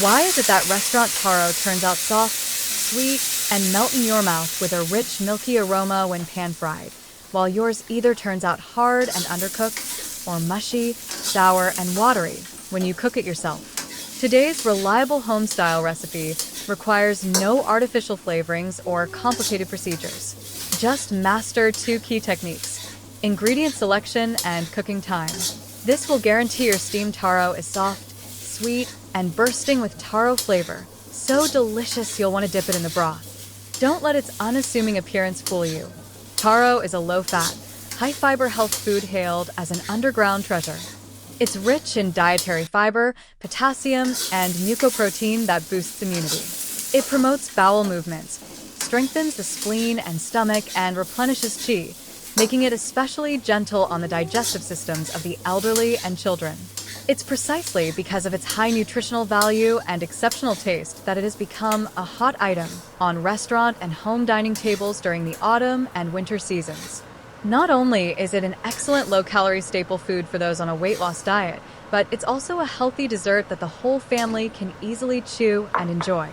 Why is it that restaurant taro turns out soft, sweet, and melt in your mouth with a rich, milky aroma when pan-fried, while yours either turns out hard and undercooked or mushy, sour, and watery when you cook it yourself? Today's reliable home-style recipe requires no artificial flavorings or complicated procedures. Just master two key techniques: ingredient selection and cooking time. This will guarantee your steamed taro is soft, sweet, and bursting with taro flavor. So delicious you'll want to dip it in the broth. Don't let its unassuming appearance fool you. Taro is a low-fat, high-fiber health food hailed as an underground treasure. It's rich in dietary fiber, potassium, and mucoprotein that boosts immunity. It promotes bowel movements, strengthens the spleen and stomach, and replenishes qi, making it especially gentle on the digestive systems of the elderly and children. It's precisely because of its high nutritional value and exceptional taste that it has become a hot item on restaurant and home dining tables during the autumn and winter seasons. Not only is it an excellent low-calorie staple food for those on a weight loss diet, but it's also a healthy dessert that the whole family can easily chew and enjoy.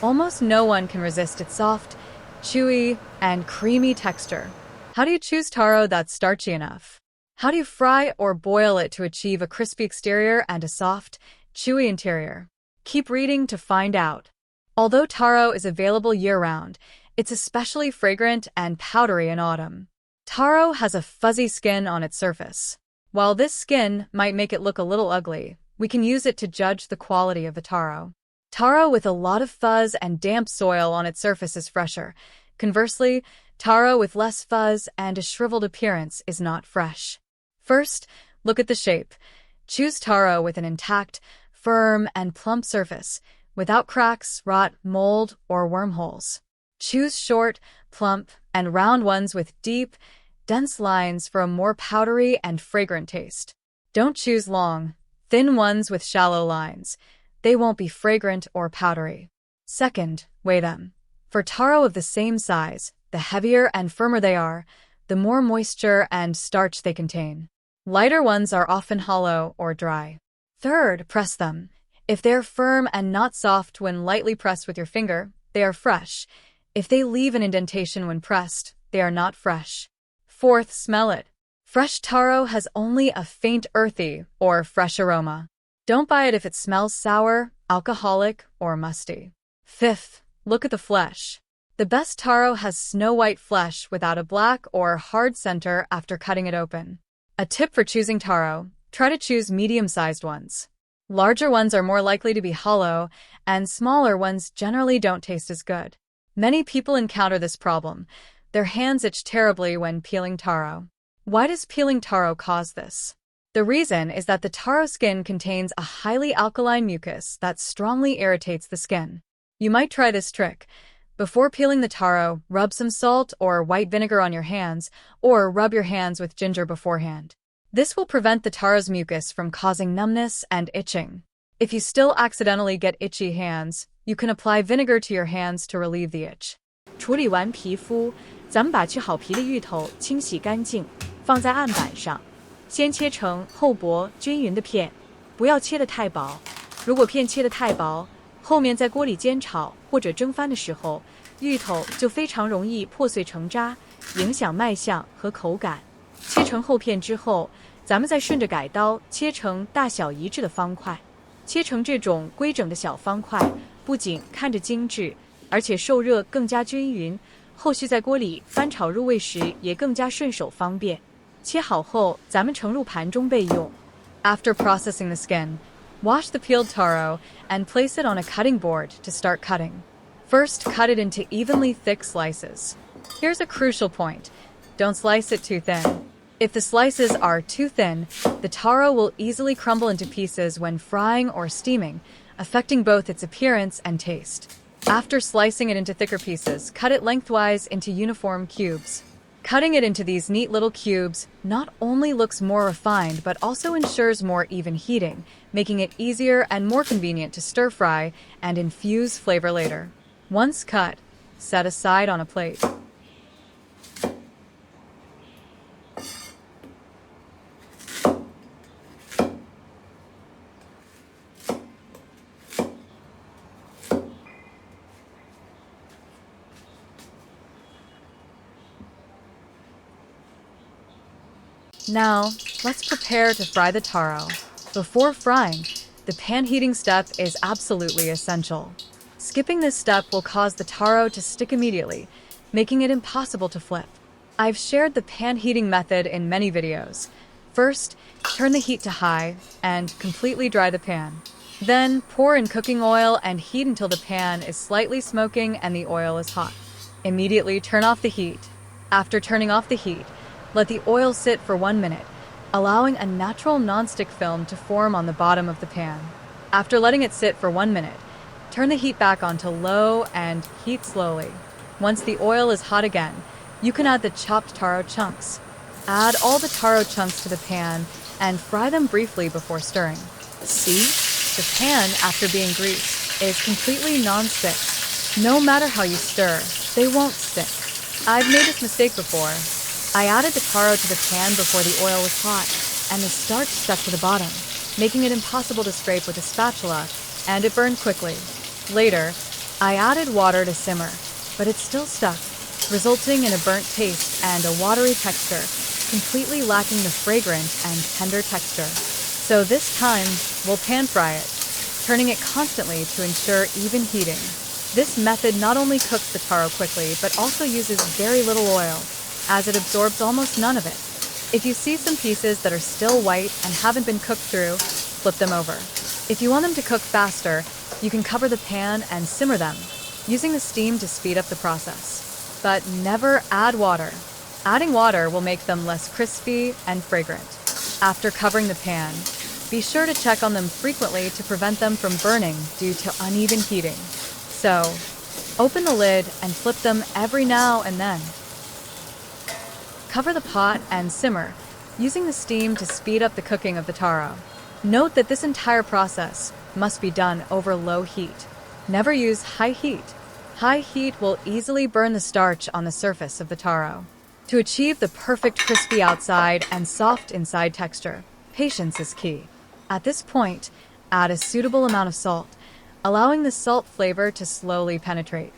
Almost no one can resist its soft, chewy, and creamy texture. How do you choose taro that's starchy enough? How do you fry or boil it to achieve a crispy exterior and a soft, chewy interior? Keep reading to find out. Although taro is available year-round, it's especially fragrant and powdery in autumn. Taro has a fuzzy skin on its surface. While this skin might make it look a little ugly, we can use it to judge the quality of the taro. Taro with a lot of fuzz and damp soil on its surface is fresher. Conversely, taro with less fuzz and a shriveled appearance is not fresh. First, look at the shape. Choose taro with an intact, firm, and plump surface, without cracks, rot, mold, or wormholes. Choose short, plump, and round ones with deep, dense lines for a more powdery and fragrant taste. Don't choose long, thin ones with shallow lines. They won't be fragrant or powdery. Second, weigh them. For taro of the same size, the heavier and firmer they are, the more moisture and starch they contain. Lighter ones are often hollow or dry. Third, press them. If they're firm and not soft when lightly pressed with your finger, they are fresh. If they leave an indentation when pressed, they are not fresh. Fourth, smell it. Fresh taro has only a faint earthy or fresh aroma. Don't buy it if it smells sour, alcoholic, or musty. Fifth, look at the flesh. The best taro has snow-white flesh without a black or hard center after cutting it open. A tip for choosing taro: try to choose medium-sized ones. Larger ones are more likely to be hollow, and smaller ones generally don't taste as good. Many people encounter this problem. Their hands itch terribly when peeling taro. Why does peeling taro cause this? The reason is that the taro skin contains a highly alkaline mucus that strongly irritates the skin. You might try this trick. Before peeling the taro, rub some salt or white vinegar on your hands, or rub your hands with ginger beforehand. This will prevent the taro's mucus from causing numbness and itching. If you still accidentally get itchy hands, you can apply vinegar to your hands to relieve the itch. 处理完皮肤，咱们把去好皮的芋头清洗干净，放在案板上，先切成厚薄均匀的片，不要切得太薄。如果片切得太薄，后面在锅里煎炒或者蒸翻的时候，芋头就非常容易破碎成渣，影响卖相和口感。切成厚片之后，咱们再顺着改刀切成大小一致的方块。切成这种规整的小方块，不仅看着精致，而且受热更加均匀，后续在锅里翻炒入味时也更加顺手方便。切好后，咱们盛入盘中备用。After processing the skin, wash the peeled taro and place it on a cutting board to start cutting. First, cut it into evenly thick slices. Here's a crucial point: don't slice it too thin. If the slices are too thin, the taro will easily crumble into pieces when frying or steaming, affecting both its appearance and taste. After slicing it into thicker pieces, cut it lengthwise into uniform cubes. Cutting it into these neat little cubes not only looks more refined but also ensures more even heating, making it easier and more convenient to stir fry and infuse flavor later. Once cut, set aside on a plate. Now, let's prepare to fry the taro. Before frying, the pan heating step is absolutely essential. Skipping this step will cause the taro to stick immediately, making it impossible to flip. I've shared the pan heating method in many videos. First, turn the heat to high and completely dry the pan. Then, pour in cooking oil and heat until the pan is slightly smoking and the oil is hot. Immediately turn off the heat. After turning off the heat, let the oil sit for 1 minute, allowing a natural nonstick film to form on the bottom of the pan. After letting it sit for 1 minute, turn the heat back on to low and heat slowly. Once the oil is hot again, you can add the chopped taro chunks. Add all the taro chunks to the pan and fry them briefly before stirring. See? The pan, after being greased, is completely non-stick. No matter how you stir, they won't stick. I've made this mistake before. I added the taro to the pan before the oil was hot, and the starch stuck to the bottom, making it impossible to scrape with a spatula, and it burned quickly. Later, I added water to simmer, but it still stuck, resulting in a burnt taste and a watery texture, completely lacking the fragrant and tender texture. So this time, we'll pan fry it, turning it constantly to ensure even heating. This method not only cooks the taro quickly, but also uses very little oil, as it absorbs almost none of it. If you see some pieces that are still white and haven't been cooked through, flip them over. If you want them to cook faster, you can cover the pan and simmer them, using the steam to speed up the process. But never add water. Adding water will make them less crispy and fragrant. After covering the pan, be sure to check on them frequently to prevent them from burning due to uneven heating. So, open the lid and flip them every now and then. Cover the pot and simmer, using the steam to speed up the cooking of the taro. Note that this entire process must be done over low heat. Never use high heat. High heat will easily burn the starch on the surface of the taro. To achieve the perfect crispy outside and soft inside texture, patience is key. At this point, add a suitable amount of salt, allowing the salt flavor to slowly penetrate.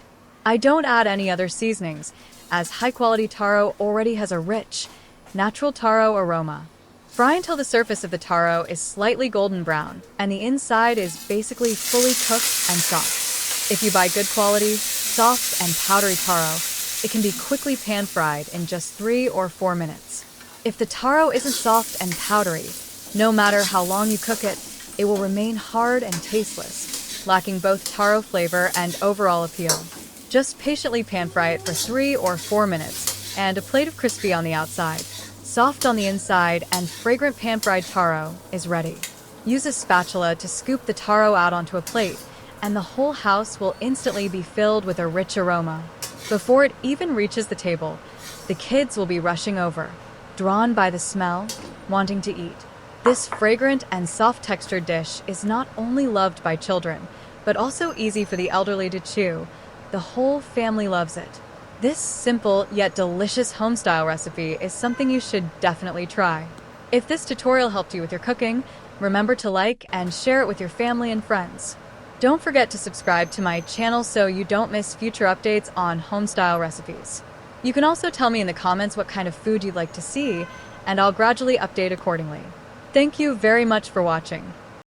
I don't add any other seasonings, as high-quality taro already has a rich, natural taro aroma. Fry until the surface of the taro is slightly golden brown, and the inside is basically fully cooked and soft. If you buy good quality, soft and powdery taro, it can be quickly pan-fried in just 3 or 4 minutes. If the taro isn't soft and powdery, no matter how long you cook it, it will remain hard and tasteless, lacking both taro flavor and overall appeal. Just patiently pan-fry it for 3 or 4 minutes, and a plate of crispy on the outside, soft on the inside, and fragrant pan-fried taro is ready. Use a spatula to scoop the taro out onto a plate, and the whole house will instantly be filled with a rich aroma. Before it even reaches the table, the kids will be rushing over, drawn by the smell, wanting to eat. This fragrant and soft-textured dish is not only loved by children, but also easy for the elderly to chew. The whole family loves it. This simple yet delicious home-style recipe is something you should definitely try. If this tutorial helped you with your cooking, remember to like and share it with your family and friends. Don't forget to subscribe to my channel so you don't miss future updates on home-style recipes. You can also tell me in the comments what kind of food you'd like to see, and I'll gradually update accordingly. Thank you very much for watching.